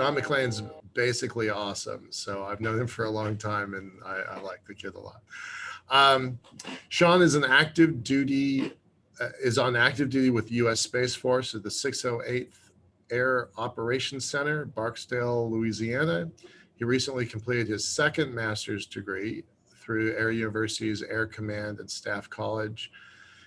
Sean McClain's basically awesome. So I've known him for a long time, and I like the kid a lot. Sean is on active duty with the U.S. Space Force at the 608th Air Operations Center, Barksdale, Louisiana. He recently completed his second master's degree through Air University's Air Command and Staff College.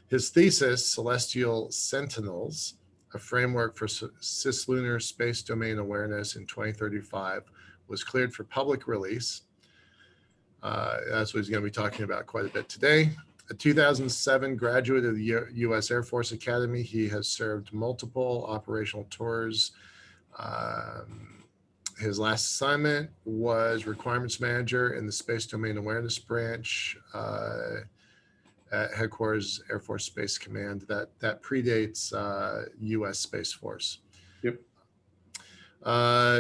His thesis, Celestial Sentinels, a framework for CisLunar space domain awareness in 2035, was cleared for public release. That's what he's going to be talking about quite a bit today. A 2007 graduate of the U.S. Air Force Academy, he has served multiple operational tours. His last assignment was requirements manager in the Space Domain Awareness Branch at Headquarters Air Force Space Command. That predates U.S. Space Force. Yep.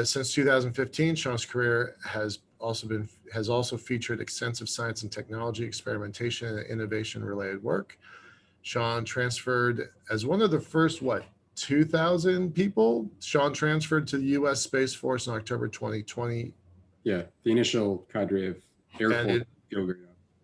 Since 2015, Sean's career has also featured extensive science and technology, experimentation, and innovation related work. Sean transferred as one of the first, 2,000 people? Sean transferred to the U.S. Space Force in October 2020. Yeah, the initial cadre of Air Force.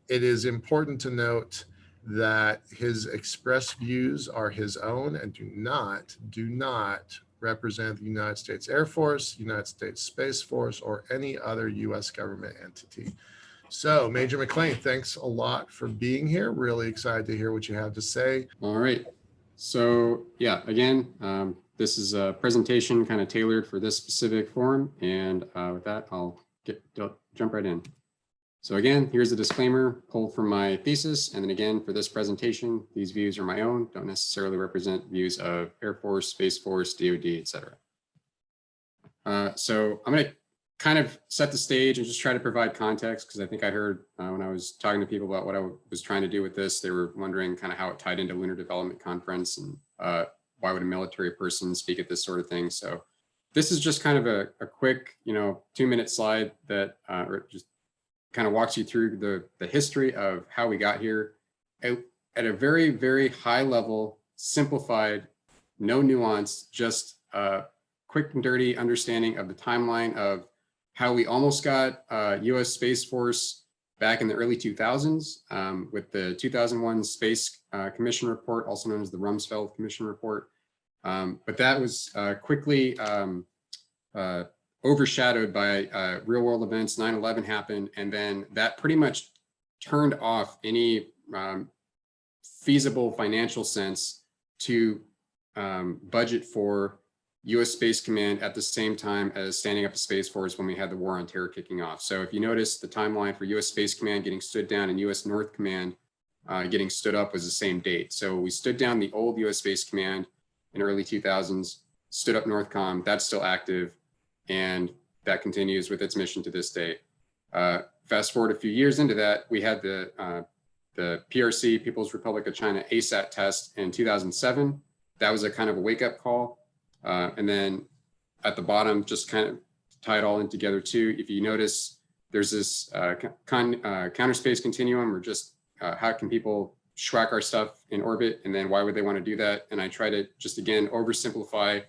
It is important to note that his expressed views are his own and do not represent the United States Air Force, United States Space Force, or any other U.S. government entity. So, Major McClain, thanks a lot for being here. Really excited to hear what you have to say. All right. So, yeah, again, this is a presentation kind of tailored for this specific forum. And with that, I'll jump right in. So again, here's a disclaimer pulled from my thesis. And then again, for this presentation, these views are my own, don't necessarily represent views of Air Force, Space Force, DoD, etc. So I'm going to kind of set the stage and just try to provide context, because I think I heard when I was talking to people about what I was trying to do with this, they were wondering kind of how it tied into Lunar Development Conference and why would a military person speak at this sort of thing. So this is just kind of a quick, 2-minute slide that or just kind of walks you through the history of how we got here at a very, very high level, simplified, no nuance, just a quick and dirty understanding of the timeline of how we almost got U.S. Space Force back in the early 2000s with the 2001 Space Commission Report, also known as the Rumsfeld Commission Report. But that was quickly overshadowed by real world events. 9/11 happened, and then that pretty much turned off any feasible financial sense to budget for U.S. Space Command at the same time as standing up a Space Force when we had the War on Terror kicking off. So if you notice, the timeline for U.S. Space Command getting stood down and U.S. North Command getting stood up was the same date. So we stood down the old U.S. Space Command in early 2000s, stood up NORTHCOM, that's still active, and that continues with its mission to this day. Fast forward a few years into that, we had the PRC, People's Republic of China, ASAT test in 2007. That was a kind of a wake-up call. And then at the bottom, just kind of tie it all in together too. If you notice, there's this counter space continuum, or just how can people schwack our stuff in orbit, and then why would they want to do that? And I try to just, again, oversimplify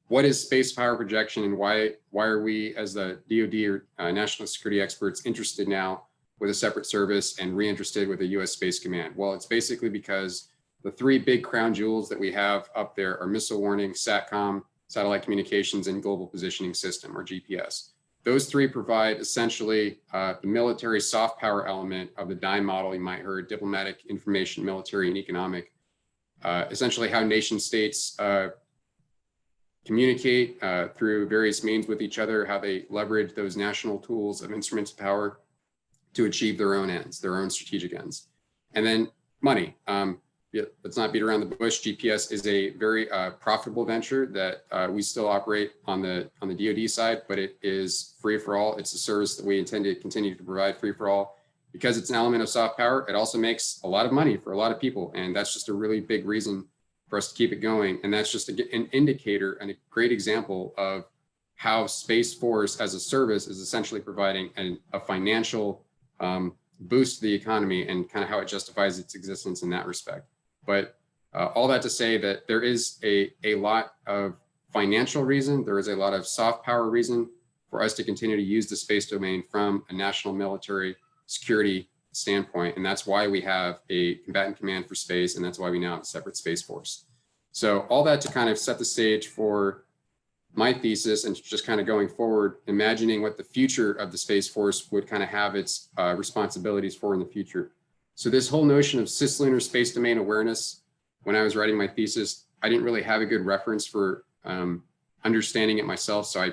what is space power projection, and why are we as the DoD or national security experts interested now with a separate service and reinterested with the U.S. Space Command? Well, it's basically because the three big crown jewels that we have up there are missile warning, SATCOM, satellite communications, and global positioning system, or GPS. Those three provide essentially the military soft power element of the DIME model you might heard: diplomatic, information, military, and economic. Essentially how nation states communicate through various means with each other, how they leverage those national tools of instruments of power to achieve their own ends, their own strategic ends. And then money. Let's not beat around the bush. GPS is a very profitable venture that we still operate on the DoD side, but it is free for all. It's a service that we intend to continue to provide free for all. Because it's an element of soft power, it also makes a lot of money for a lot of people. And that's just a really big reason for us to keep it going. And that's just an indicator and a great example of how Space Force as a service is essentially providing a financial boost to the economy, and kind of how it justifies its existence in that respect. But all that to say that there is a lot of financial reason. There is a lot of soft power reason for us to continue to use the space domain from a national military security standpoint. And that's why we have a combatant command for space. And that's why we now have a separate space force. So all that to kind of set the stage for my thesis and just kind of going forward, imagining what the future of the Space Force would kind of have its responsibilities for in the future. So this whole notion of CisLunar space domain awareness, when I was writing my thesis, I didn't really have a good reference for understanding it myself. So I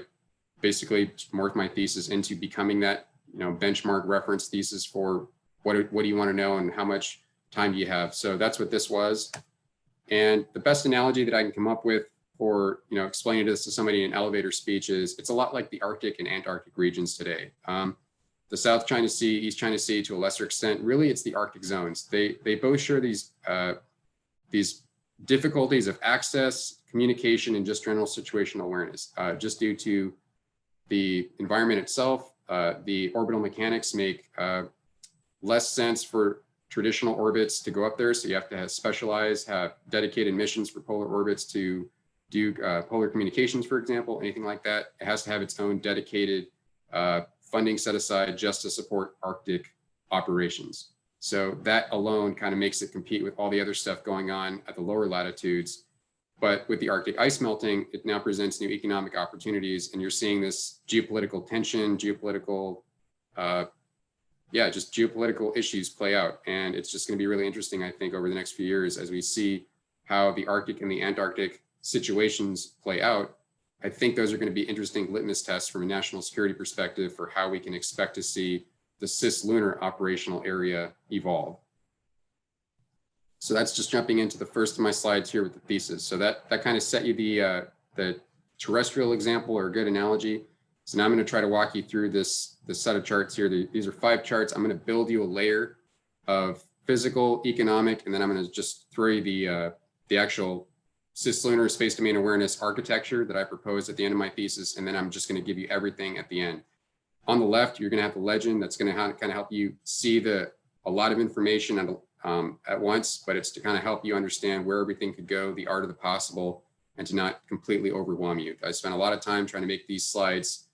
basically morphed my thesis into becoming that, benchmark reference thesis for what do you want to know and how much time do you have. So that's what this was. And the best analogy that I can come up with for explaining this to somebody in an elevator speech is it's a lot like the Arctic and Antarctic regions today. The South China Sea, East China Sea to a lesser extent, really it's the Arctic zones. They both share these difficulties of access, communication, and just general situational awareness. Just due to the environment itself, the orbital mechanics make less sense for traditional orbits to go up there. So you have to have dedicated missions for polar orbits to do polar communications, for example, anything like that. It has to have its own dedicated funding set aside just to support Arctic operations. So that alone kind of makes it compete with all the other stuff going on at the lower latitudes. But with the Arctic ice melting, it now presents new economic opportunities. And you're seeing this geopolitical tension, just geopolitical issues play out. And it's just going to be really interesting, I think, over the next few years as we see how the Arctic and the Antarctic situations play out. I think those are going to be interesting litmus tests from a national security perspective for how we can expect to see the CisLunar operational area evolve. So that's just jumping into the first of my slides here with the thesis. So that kind of set you the terrestrial example or a good analogy. So now I'm going to try to walk you through this set of charts here. These are 5 charts. I'm going to build you a layer of physical, economic, and then I'm going to just throw you the actual CisLunar space domain awareness architecture that I proposed at the end of my thesis. And then I'm just going to give you everything at the end. On the left, you're going to have the legend that's going to kind of help you see a lot of information at once, but it's to kind of help you understand where everything could go, the art of the possible, and to not completely overwhelm you. I spent a lot of time trying to make these slides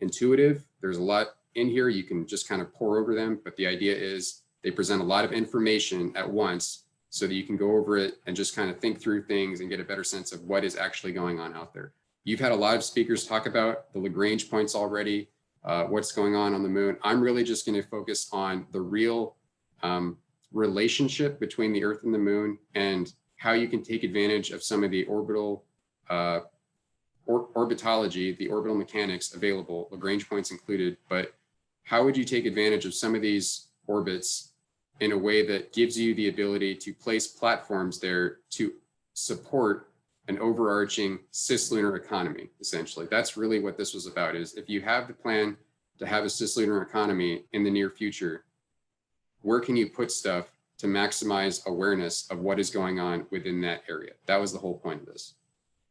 intuitive. There's a lot in here. You can just kind of pour over them, but the idea is they present a lot of information at once so that you can go over it and just kind of think through things and get a better sense of what is actually going on out there. You've had a lot of speakers talk about the Lagrange points already, what's going on the moon. I'm really just going to focus on the real relationship between the Earth and the moon and how you can take advantage of some of the orbital orbitology, the orbital mechanics available, Lagrange points included, but how would you take advantage of some of these orbits in a way that gives you the ability to place platforms there to support an overarching CisLunar economy, essentially. That's really what this was about, is if you have the plan to have a CisLunar economy in the near future, where can you put stuff to maximize awareness of what is going on within that area? That was the whole point of this.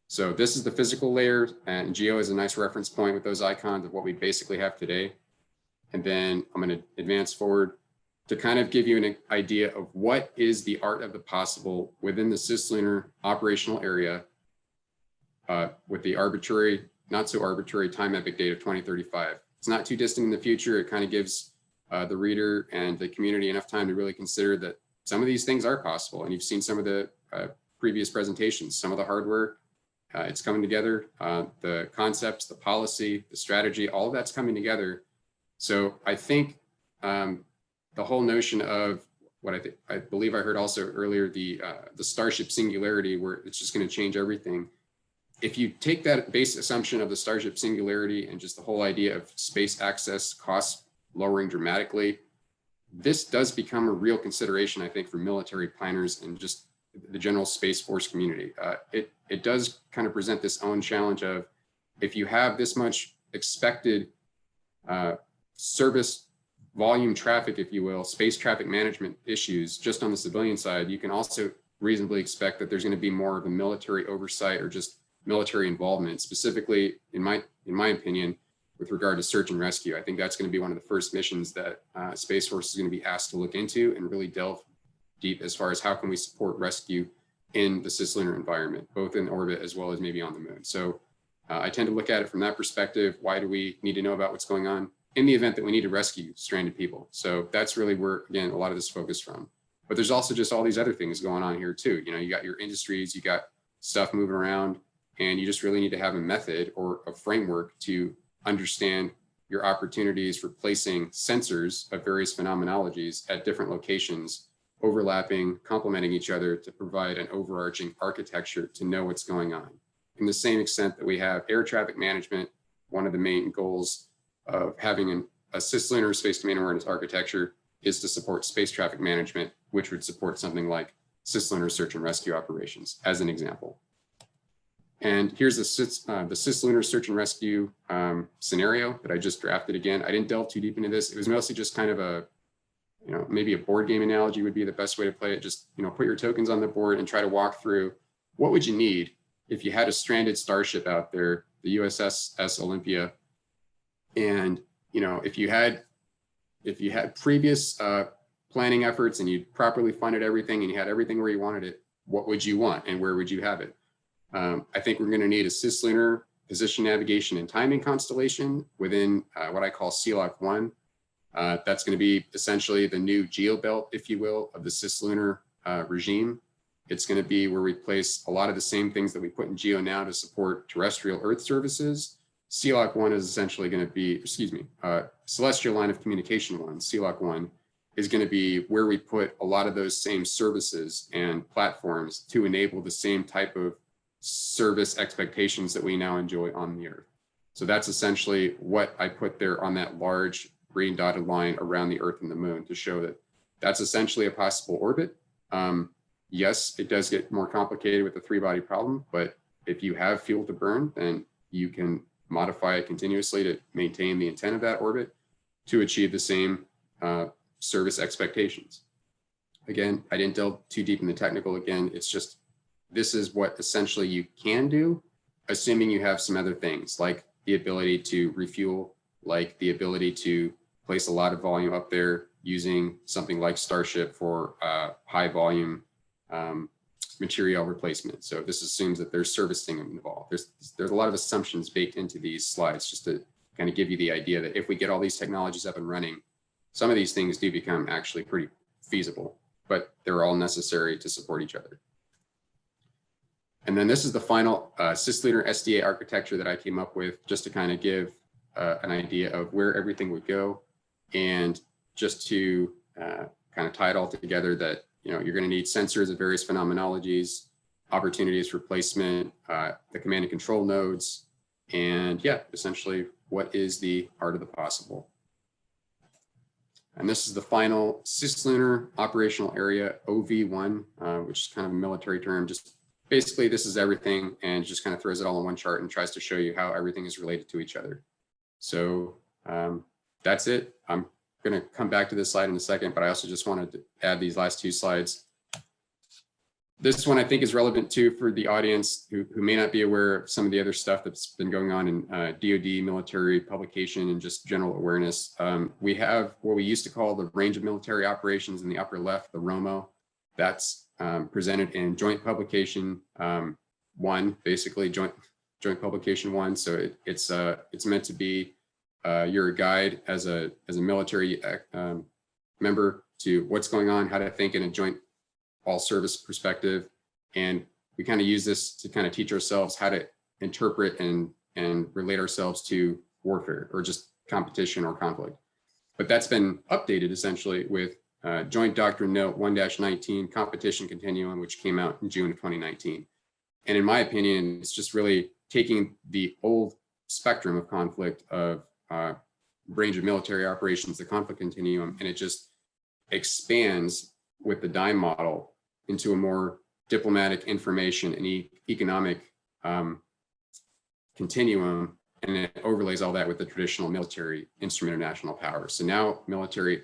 So this is the physical layer, and Geo is a nice reference point with those icons of what we basically have today. And then I'm going to advance forward to kind of give you an idea of what is the art of the possible within the CisLunar operational area with the arbitrary, not so arbitrary time epic date of 2035. It's not too distant in the future. It kind of gives the reader and the community enough time to really consider that some of these things are possible. And you've seen some of the previous presentations, some of the hardware, it's coming together, the concepts, the policy, the strategy, all of that's coming together. So I think the whole notion of what I believe I heard also earlier, the Starship singularity, where it's just going to change everything. If you take that base assumption of the Starship singularity and just the whole idea of space access costs lowering dramatically, this does become a real consideration, I think, for military planners and just the general Space Force community. It does kind of present this own challenge of, if you have this much expected service volume traffic, if you will, space traffic management issues just on the civilian side, you can also reasonably expect that there's going to be more of a military oversight or just military involvement, specifically, in my opinion, with regard to search and rescue. I think that's going to be one of the first missions that Space Force is going to be asked to look into and really delve deep as far as how can we support rescue in the CisLunar environment, both in orbit as well as maybe on the moon. So I tend to look at it from that perspective. Why do we need to know about what's going on in the event that we need to rescue stranded people? So that's really where, again, a lot of this focus from. But there's also just all these other things going on here too. You know, you got your industries, you got stuff moving around, and you just really need to have a method or a framework to understand your opportunities for placing sensors of various phenomenologies at different locations, overlapping, complementing each other to provide an overarching architecture to know what's going on. In the same extent that we have air traffic management, one of the main goals of having a CisLunar space domain awareness architecture is to support space traffic management, which would support something like CisLunar search and rescue operations, as an example. And here's the CisLunar search and rescue scenario that I just drafted again. I didn't delve too deep into this. It was mostly just kind of a, you know, maybe a board game analogy would be the best way to play it. Just, you know, put your tokens on the board and try to walk through what would you need if you had a stranded starship out there, the USS Olympia, and, you know, if you had previous planning efforts and you properly funded everything and you had everything where you wanted it, what would you want and where would you have it? I think we're going to need a CisLunar position, navigation, and timing constellation within what I call CLOC 1. That's going to be essentially the new geobelt, if you will, of the CisLunar regime. It's going to be where we place a lot of the same things that we put in GEO now to support terrestrial Earth services. CLOC 1 is essentially going to be, Celestial Line of Communication 1, CLOC 1, is going to be where we put a lot of those same services and platforms to enable the same type of service expectations that we now enjoy on the Earth. So that's essentially what I put there on that large green dotted line around the Earth and the Moon to show that that's essentially a possible orbit. Yes, it does get more complicated with the three-body problem, but if you have fuel to burn, then you can modify it continuously to maintain the intent of that orbit to achieve the same service expectations. Again, I didn't delve too deep in the technical. Again, it's just, this is what essentially you can do, assuming you have some other things like the ability to refuel, like the ability to place a lot of volume up there using something like Starship for high volume material replacement. So this assumes that there's servicing involved. There's a lot of assumptions baked into these slides just to kind of give you the idea that if we get all these technologies up and running, some of these things do become actually pretty feasible, but they're all necessary to support each other. And then this is the final CisLunar SDA architecture that I came up with just to kind of give an idea of where everything would go, and just to kind of tie it all together that, you know, you're going to need sensors of various phenomenologies, opportunities for placement, the command and control nodes, and yeah, essentially what is the art of the possible. And this is the final CisLunar operational area, OV1, which is kind of a military term. Just basically, this is everything, and just kind of throws it all in one chart and tries to show you how everything is related to each other. So that's it. I'm going to come back to this slide in a second, but I also just wanted to add these last two slides. This one I think is relevant too for the audience who may not be aware of some of the other stuff that's been going on in DoD, military publication, and just general awareness. We have what we used to call the range of military operations in the upper left, the ROMO. That's presented in joint publication 1, basically joint publication 1. So it's meant to be your guide as a military member to what's going on, how to think in a joint all service perspective. And we kind of use this to kind of teach ourselves how to interpret and relate ourselves to warfare or just competition or conflict. But that's been updated essentially with Joint Doctrine Note 1-19 Competition Continuum, which came out in June of 2019. And in my opinion, it's just really taking the old spectrum of conflict of range of military operations, the conflict continuum, and it just expands with the DIME model into a more diplomatic, information, and economic continuum, and it overlays all that with the traditional military instrument of national power. So now military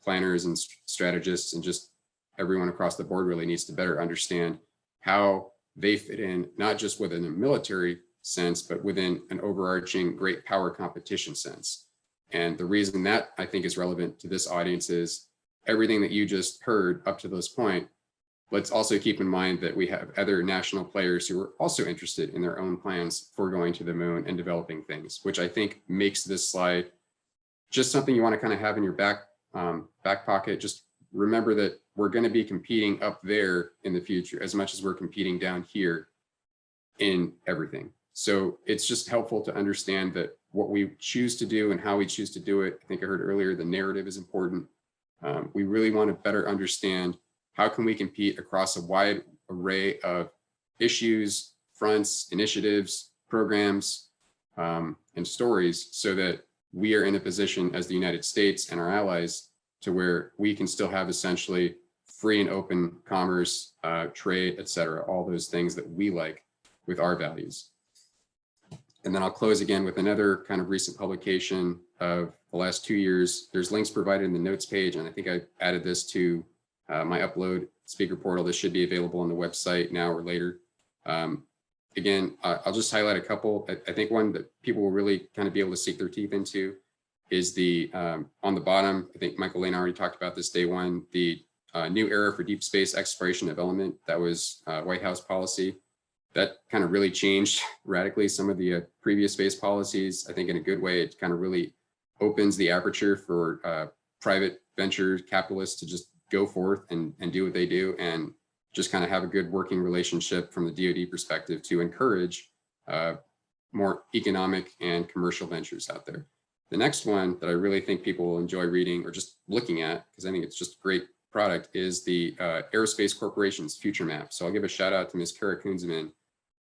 planners and strategists and just everyone across the board really needs to better understand how they fit in, not just within a military sense, but within an overarching great power competition sense. And the reason that I think is relevant to this audience is everything that you just heard up to this point let's also keep in mind that we have other national players who are also interested in their own plans for going to the moon and developing things, which I think makes this slide just something you want to kind of have in your back pocket. Just remember that we're going to be competing up there in the future as much as we're competing down here in everything. So it's just helpful to understand that what we choose to do and how we choose to do it. I think I heard earlier, the narrative is important. We really want to better understand how can we compete across a wide array of issues, fronts, initiatives, programs, and stories, so that we are in a position as the United States and our allies to where we can still have essentially free and open commerce, trade, et cetera, all those things that we like with our values. And then I'll close again with another kind of recent publication of the last 2 years. There's links provided in the notes page, and I think I added this to my upload speaker portal. This should be available on the website now or later. Again, I'll just highlight a couple. I think one that people will really kind of be able to sink their teeth into is the, on the bottom, I think McClain already talked about this day one, the new era for deep space exploration development. That was White House policy. That kind of really changed radically some of the previous space policies. I think in a good way, it kind of really opens the aperture for private venture capitalists to just go forth and do what they do, and just kind of have a good working relationship from the DoD perspective to encourage more economic and commercial ventures out there. The next one that I really think people will enjoy reading or just looking at, because I think it's just a great product, is the Aerospace Corporation's Future Map. So I'll give a shout out to Ms. Kara Kunzman,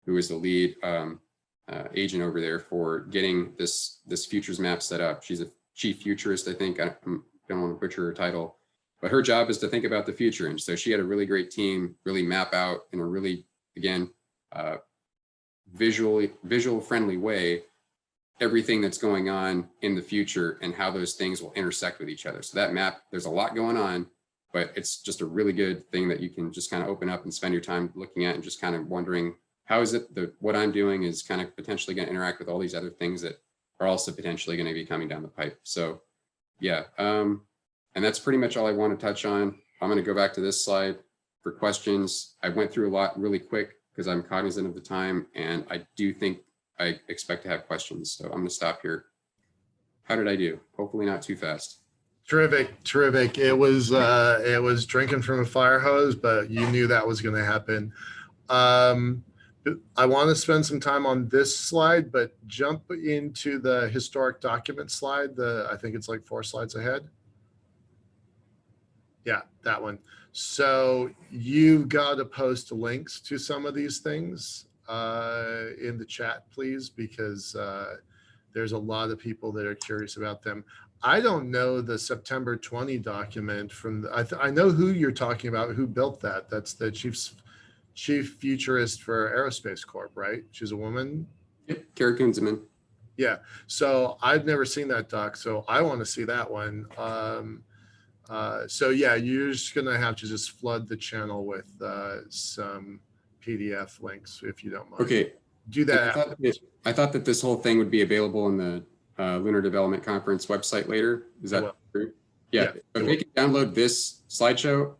who is the lead agent over there for getting this futures map set up. She's a chief futurist, I think. I don't want to butcher her title, but her job is to think about the future. And so she had a really great team, really map out in a really, again, visual friendly way, everything that's going on in the future and how those things will intersect with each other. So that map, there's a lot going on, but it's just a really good thing that you can just kind of open up and spend your time looking at and just kind of wondering, how is it that what I'm doing is kind of potentially going to interact with all these other things that are also potentially going to be coming down the pipe. So yeah, and that's pretty much all I want to touch on. I'm going to go back to this slide for questions. I went through a lot really quick because I'm cognizant of the time, and I do think I expect to have questions. So I'm going to stop here. How did I do? Hopefully not too fast. Terrific, terrific. It was drinking from a fire hose, but you knew that was going to happen. I want to spend some time on this slide, but jump into the historic document slide. I think it's like 4 slides ahead. Yeah, that one. So you've got to post links to some of these things in the chat, please, because there's a lot of people that are curious about them. I don't know the September 20 document from I know who you're talking about, who built that. That's the chief futurist for Aerospace Corp, right? She's a woman. Yep, Kara Kunzman. Yeah. So I've never seen that doc, so I want to see that one. So yeah, you're just gonna have to just flood the channel with some PDF links if you don't mind. Okay. Do that. I thought that this whole thing would be available in the Lunar Development Conference website later. Is that true? Yeah. If they can download this slideshow,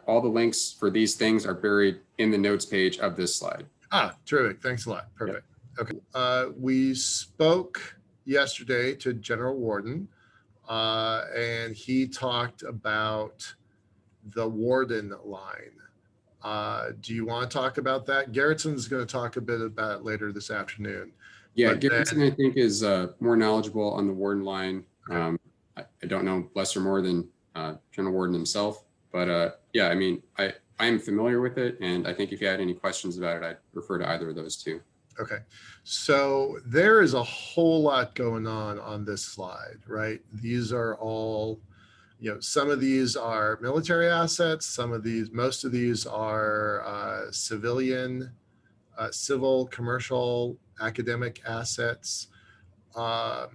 all the links for these things are buried in the notes page of this slide. Ah, terrific. Thanks a lot. Perfect. Yep. Okay. We spoke yesterday to General Warden, and he talked about the Warden line. Do you want to talk about that? Garrettson's going to talk a bit about it later this afternoon. Yeah, Garrettson, I think, is more knowledgeable on the Warden line. Okay. I don't know less or more than General Warden himself. But yeah, I mean, I am familiar with it, and I think if you had any questions about it, I'd refer to either of those two. Okay, so there is a whole lot going on this slide, right? These are all, you know, some of these are military assets, most of these are civil, commercial, academic assets. I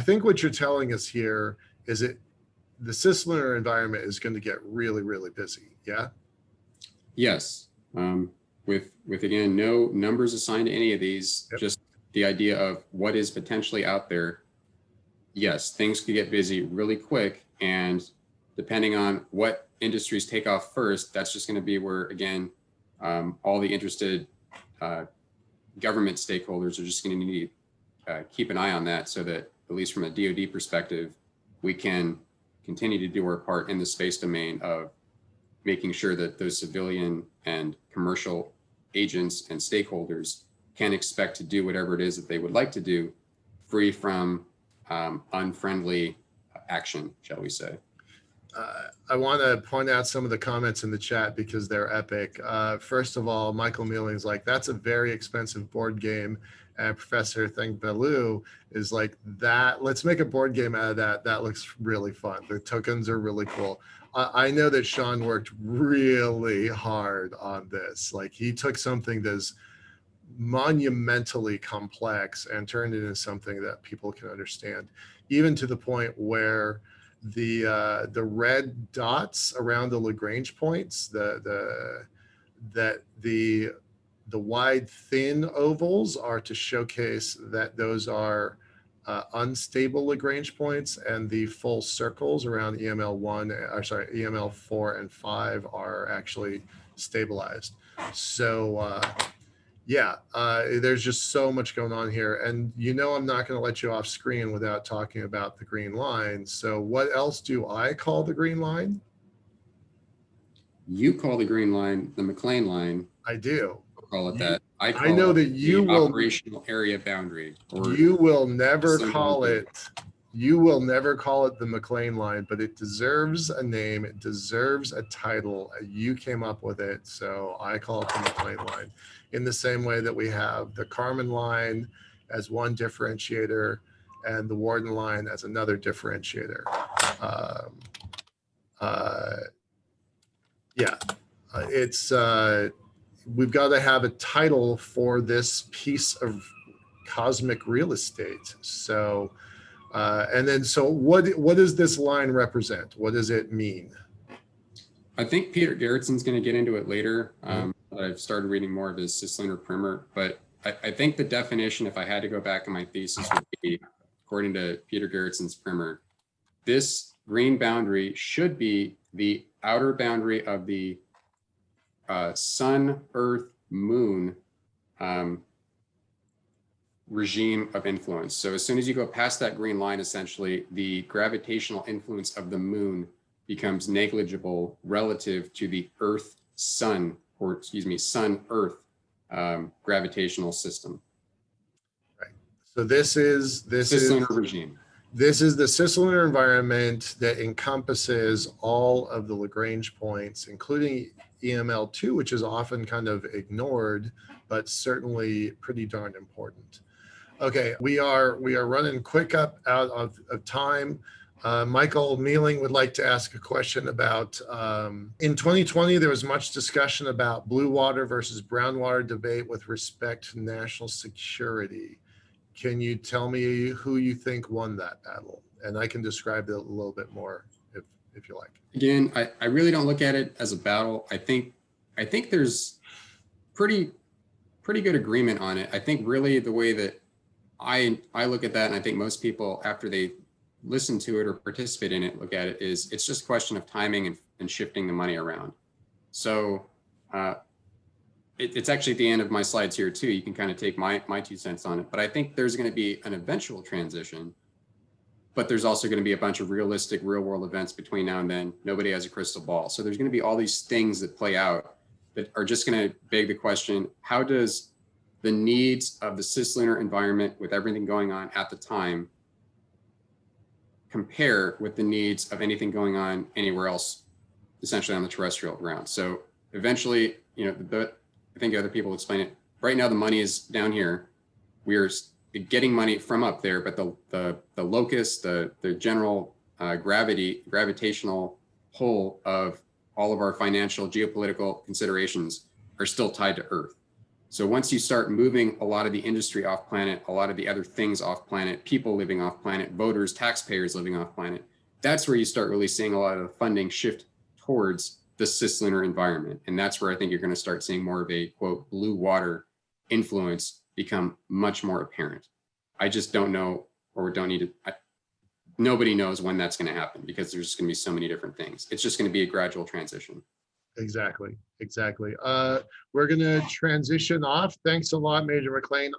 think what you're telling us here is the CisLunar environment is going to get really, really busy. Yeah. Yes. With again, no numbers assigned to any of these, yep. Just the idea of what is potentially out there. Yes, things could get busy really quick, and depending on what industries take off first, that's just going to be where, again, all the interested government stakeholders are just going to need to keep an eye on that, so that at least from a DoD perspective, we can continue to do our part in the space domain of making sure that those civilian and commercial agents and stakeholders can expect to do whatever it is that they would like to do, free from unfriendly action, shall we say. I want to point out some of the comments in the chat because they're epic. First of all, Michael Mealing's like, that's a very expensive board game. And Professor Thangbelu is like, that, let's make a board game out of that. That looks really fun. The tokens are really cool. I know that Sean worked really hard on this. Like, he took something that's monumentally complex and turned it into something that people can understand, even to the point where the red dots around the Lagrange points, the wide thin ovals are to showcase that those are unstable Lagrange points, and the full circles around EML 4 and 5 are actually stabilized. So yeah, there's just so much going on here. And you know, I'm not going to let you off screen without talking about the green line. So what else do I call the green line? You call the green line the McClain line. I do. I'll call it that. I know that you will operational area boundary. You will never call it. You will never call it the McClain line, but it deserves a name. It deserves a title. You came up with it, so I call it the McClain line. In the same way that we have the Carmen line as one differentiator and the Warden line as another differentiator. We've got to have a title for this piece of cosmic real estate. So, so what does this line represent? What does it mean? I think Peter Garrettson's going to get into it later. I've started reading more of his CisLunar primer, but I think the definition, if I had to go back in my thesis, would be, according to Peter Garrettson's primer, this green boundary should be the outer boundary of the sun, earth, moon regime of influence. So as soon as you go past that green line, essentially the gravitational influence of the moon becomes negligible relative to the earth sun, or excuse me, sun earth gravitational system. Right. So this is CisLunar regime. This is the CisLunar environment that encompasses all of the Lagrange points, including EML2, which is often kind of ignored, but certainly pretty darn important. Okay, we are running quick out of time. Michael Mealing would like to ask a question about, in 2020, there was much discussion about blue water versus brown water debate with respect to national security. Can you tell me who you think won that battle? And I can describe it a little bit more if you like. Again, I really don't look at it as a battle. I think there's pretty good agreement on it. I think really the way that I look at that, and I think most people after they listen to it or participate in it look at it, is it's just a question of timing and shifting the money around. So it's actually at the end of my slides here too. You can kind of take my 2 cents on it, but I think there's going to be an eventual transition, but there's also going to be a bunch of realistic real world events between now and then. Nobody has a crystal ball. So there's going to be all these things that play out that are just going to beg the question, how does the needs of the CisLunar environment with everything going on at the time compare with the needs of anything going on anywhere else, essentially on the terrestrial ground? So eventually, you know, I think other people explain it. Right now, the money is down here. We are getting money from up there, but the locus, the general gravitational pull of all of our financial geopolitical considerations are still tied to Earth. So once you start moving a lot of the industry off planet, a lot of the other things off planet, people living off planet, voters, taxpayers living off planet, that's where you start really seeing a lot of the funding shift towards the CisLunar environment. And that's where I think you're going to start seeing more of a, quote, blue water influence become much more apparent. I just don't know, or don't need to, nobody knows when that's going to happen because there's going to be so many different things. It's just going to be a gradual transition. Exactly. We're going to transition off. Thanks a lot, Major McClain.